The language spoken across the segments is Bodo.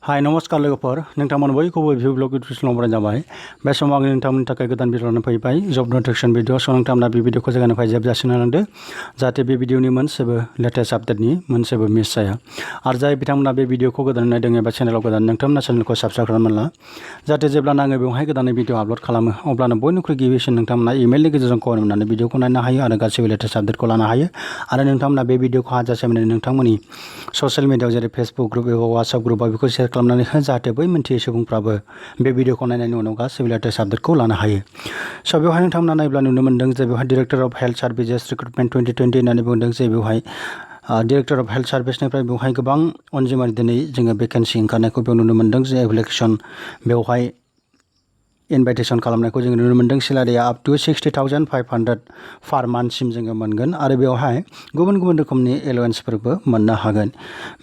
हाय नमस्कार लोगोफोर नोंथांमोन बयखौबो भिउ ब्लग इउटुब चेनेलाव बरायनाय जाबाय। बे समाव आं नोंथांमोननि थाखाय गोदान भिडिअ लानानै फैबाय जब नटिफिकेशन भिडिअ। स' नोंथांमोना बे भिडिअखौ जागायनिफ्राय जोबजासिम नायलांदो जाहाथे बे भिडिअनि मोनसेबो लेटेस्ट आपडेटनि मोनसेबो मिस जाया। आरो जाय बिथांमोना बे भिडिअखौ गोदानै नायदों एबा चेनेलाव गोदान नोंथांमोना चेनेलखौ साबस्क्राइब खालामना ला जाहाथे जेब्लानो आङो बेवहाय गोदानै भिडिअ आपल'ड खालामो अब्लानो बयनिख्रुइ गिबिसिन नोंथांमोना इमेलनि गेजेरजों खबर मोननानै भिडिअखौ नायनो हायो आरो गासैबो लेटेस्ट आपडेटखौ लानो हायो। आरो नोंथांमोना बे भिडिअखौ हाजासे माने नोंथांमोननि ससियेल मिडियायाव जेरै फेसबुक ग्रुप एबा वाट्सएप ग्रुपआव बेखौ शेयार खालामनानै हो जाहाथे बै मोनथियै सुबुंफ्राबो बे भिडिअखौ नायनायनि उनाव गासैबो लेटेस्ट आपडेटखौ लानो हायो। स' बेवहाय नोंथांमोना नायब्ला नुनो मोन्दों जे बेवहाय director of health services recruitment 2020 होननानै बुंदों जे बेवहाय डाइरेक्टर अफ हेल्थ सार्भिसनिफ्राय बेवहाय गोबां अनजिमानि दिनै जोङो भेकेन्सि ओंखारनायखौ बेयाव नुनो मोन्दों जे एप्लिकेसन बेवहाय इनभाइटेसन खालामनायखौ जोङो नुनो मोन्दों। सेलारिया आप टु 60,500 पार मान्थसिम जोङो मोनगोन आरो बेवहाय गुबुन गुबुन रोखोमनि एलावेन्सफोरबो मोननो हागोन।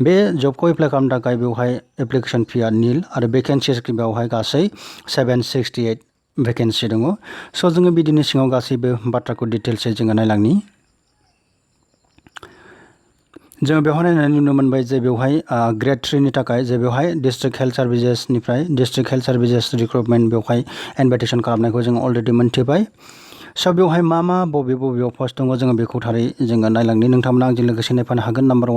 बे जबखौ एप्लाइ खालामनो थाखाय बेवहाय एप्लिकेसन फिया निल आरो भेकेन्सिस बेवहाय गासै 768 भेकेन्सि दङ। स' जोङो बिदिनि सिङाव गासैबो बाथ्राखौ डिटेल्सै जोङो नायलांनि। जोङो बेवहाय नायनानै नुनो मोनबाय जे बेवहाय ग्रेड 3 नि थाखाय जे बेवहाय डिस्ट्रिक्ट हेल्थ सार्भिसेसनिफ्राय डिस्ट्रिक्ट हेल्थ सार्भिसेस रिक्रुटमेन्ट बेवहाय इनभाइटेसन खालामनायखौ जों अलरेडि मोनथिबाय। स' बेवहाय मा बबेयाव पस्ट दङ जोङो बेखौ थारै जोङो नायलांनि नोंथांमोना आंजों लोगोसे नायफानो हागोन। नाम्बार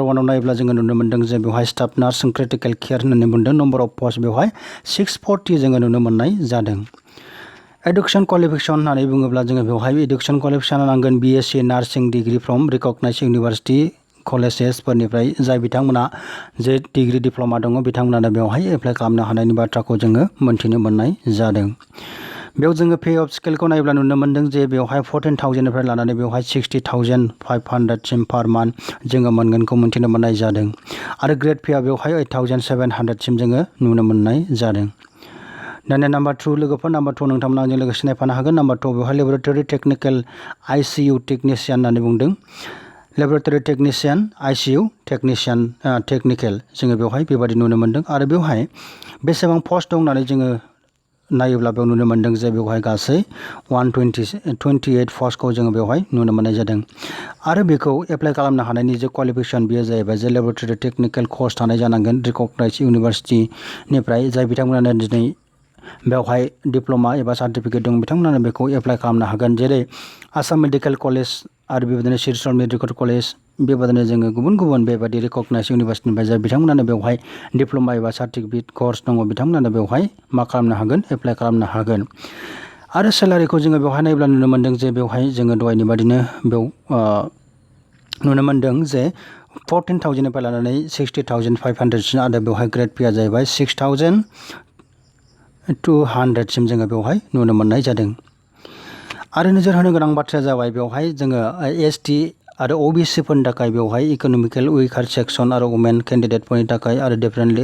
वानाव नायोब्ला जोङो नुनो मोन्दों जे बेवहाय स्टाफ नार्स क्रिटिकेल केयार होननानै बुंदों। नम्बर अफ पस्ट बेवहाय 640 जोङो नुनो मोननाय जादों। एडुकेसन क्वालिफिकेसन होननानै बुङोब्ला जोङो बेवहाय एडुकेसन क्वालिफिकेसन नांगोन BSc nursing degree from recognize university कलेजेसफोरनिफ्राय जाय बिथांमोना जे डिग्री डिप्ल'मा दङ बिथांमोनानो बेवहाय एप्लाइ खालामनो हानायनि बाथ्राखौ जोङो मोनथिनो मोननाय जादों। बेयाव जोङो पे अफ स्केलखौ नायोब्ला नुनो मोन्दों जे बेवहाय 14,000निफ्राय लानानै बेवहाय 60,500सिम पार मान्थ जोङो मोनगोनखौ मोनथिनो मोननाय जादों आरो ग्रेड पेआ बेवहाय 8,700सिम जोङो नुनो मोननाय जादों। दानिया नाम्बार 2 लोगोफोर नाम्बार 2 नोंथांमोना आंजों लोगोसे नायफानो हागोन। नाम्बार 2 बेवहाय लेबरेटरि टेक्निकेल ICU टेक्निशियान होननानै बुंदों। लेबरेटरि टेक्निशियान ICU टेक्निशियान टेक्निकेल जोङो बेवहाय बेबादि नुनो मोन्दों आरो बेवहाय बेसेबां पस्ट दं होननानै जोङो नायोब्ला बेयाव नुनो मोन्दों जे बेवहाय गासै 128 पस्टखौ जोङो बेवहाय नुनो मोननाय जादों आरो बेखौ एप्लाइ खालामनो हानायनि जे क्वालिफिकेसन बेयो जाहैबाय जे लेबरेटरि टेक्निकेल कर्स थानाय जानांगोन रिकगनाइज इउनिभार्सिटिनिफ्राय जाय बिथांमोनानो दिनै बेवहाय डिप्ल'मा एबा सार्टिफिकेट दं बिथांमोनानो बेखौ एप्लाइ खालामनो हागोन। जेरै आसाम मेडिकेल कलेज आरो बेबायदिनो सिरस्वर मेडिकेल कलेज बेबायदिनो जोङो गुबुन बेबायदि रिकगनाइज इउनिभार्सिटिनिफ्राय जाय बिथांमोनानो बेवहाय डिप्ल'मा एबा सार्टिफिकेट कर्स दङ बिथांमोनानो बेवहाय मा खालामनो हागोन एप्लाइ खालामनो हागोन। आरो सेलारिखौ जोङो बेवहाय नायोब्ला नुनो मोन्दों जे बेवहाय जोङो दहायनि बादिनो बेयाव नुनो मोन्दों जे 14,000निफ्राय लानानै 60,500 आरो बेवहाय ग्रेड पेआ जाहैबाय 6,200सिम जोङो बेवहाय नुनो मोननाय जादों। आरो नोजोर होनो गोनां बाथ्राया जाबाय बेवहाय जोङो ST आरो OBCफोरनि थाखाय बेवहाय इक'नमिकेल उइकार सेक्सन आरो वुमेन केन्डिडेटफोरनि थाखाय आरो डिफारेन्टलि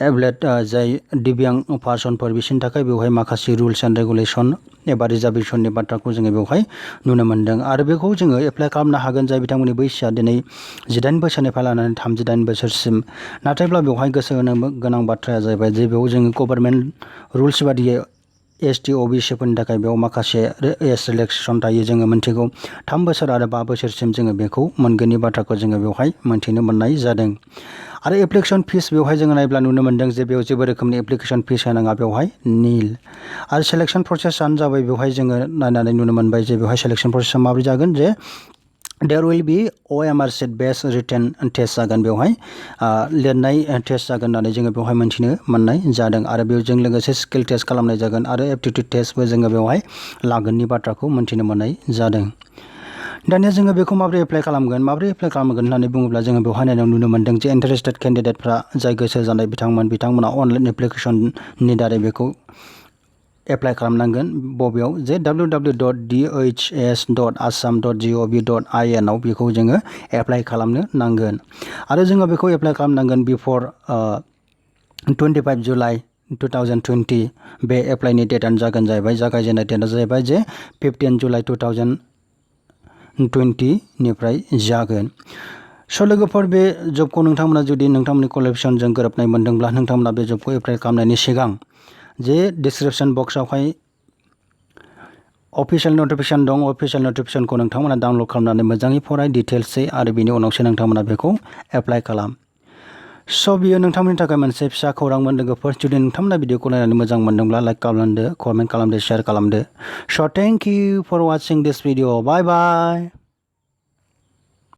एबलेड जाय दिव्यां पार्सनफोर बिसोरनि थाखाय बेवहाय माखासे रुल्स एन्ड रेगुलेसन एबा रिजार्भेसननि बाथ्राखौ जोङो बेवहाय नुनो मोन्दों आरो बेखौ जोङो एप्लाइ खालामनो हागोन जाय बिथांमोननि बैसोआ दिनै 18 बोसोरनिफ्राय लानानै 38 बोसोरसिम। नाथायब्ला बेवहाय गोसो होनो गोनां बाथ्राया जाहैबाय जे बेयाव जोङो गभर्नमेन्ट रुल्स बादियै ST OBCफोरनि थाखाय बेयाव माखासे रिलेक्सेसन थायो जोङो मोनथिगौ 3 बोसोर आरो 5 बोसोरसिम जोङो बेखौ मोनगोननि बाथ्राखौ जोङो बेवहाय मोनथिनो मोननाय जादों। आरो एप्लिकेसन फिस बेवहाय जोङो नायब्ला नुनो मोन्दों जे बेयाव जेबो रोखोमनि एप्लिकेसन फिस होनाङा बेवहाय निल। आरो सेलेक्सन प्रसेसआनो जाबाय बेवहाय जोङो नायनानै नुनो मोनबाय जे बेवहाय सेलेक्सन प्रसेसआ माबोरै जागोन जे there will be OMR sheet based written test जागोन बेवहाय लिरनाय टेस्ट जागोन होननानै जोङो बेवहाय मोनथिनो मोननाय जादों आरो बेजों लोगोसे स्किल टेस्ट खालामनाय जागोन आरो एप्टिट्युड टेस्टबो जोङो बेवहाय लागोननि बाथ्राखौ मोनथिनो मोननाय जादों। दानिया जोङो बेखौ माबोरै एप्लाइ खालामगोन होननानै बुङोब्ला जोङो बेवहाय नायनायाव नुनो मोन्दों जे इन्टारेस्टेड केन्डिडेटफ्रा जाय गोसो जानाय बिथांमोना अनलाइन एप्लिकेसननि दारै बेखौ एप्लाइ खालामनांगोन। बबेयाव जे www.dhs.assam.gov.in आव बेखौ जोङो एप्लाइ खालामनो नांगोन आरो जोङो बेखौ एप्लाइ खालामनांगोन बिफर 25 जुलाइ 2020 बे एप्लाइनि डेटआनो जागोन जाहैबाय जागायजेननाय डेटआ जाहैबाय जे 15 जुलाइ 2020निफ्राय जागोन। स' लोगोफोर बे जबखौ नोंथांमोना जुदि नोंथांमोननि क्वालिफिकेसनजों गोरोबनाय मोनदोंब्ला नोंथांमोना बे जबखौ एप्लाइ खालामनायनि सिगां जे डिसक्रिप्शन बक्सआवहाय अफिशियेल नटिफिकेशन दं अफिशियेल नटिफिकेशनखौ नोंथांमोना डाउनलड खालामनानै मोजाङै फराय डिटेल्सै आरो बिनि उनावसो नोंथांमोना बेखौ एप्लाइ खालाम। स' बियो नोंथांमोननि थाखाय मोनसे फिसा खौरांमोन लोगोफोर। जुदि नोंथांमोना भिडिअखौ नायनानै मोजां मोनदोंब्ला लाइक खालामदो, कमेन्ट खालामदो, शेयार खालामदो। So' thank you for watching this video. Bye bye.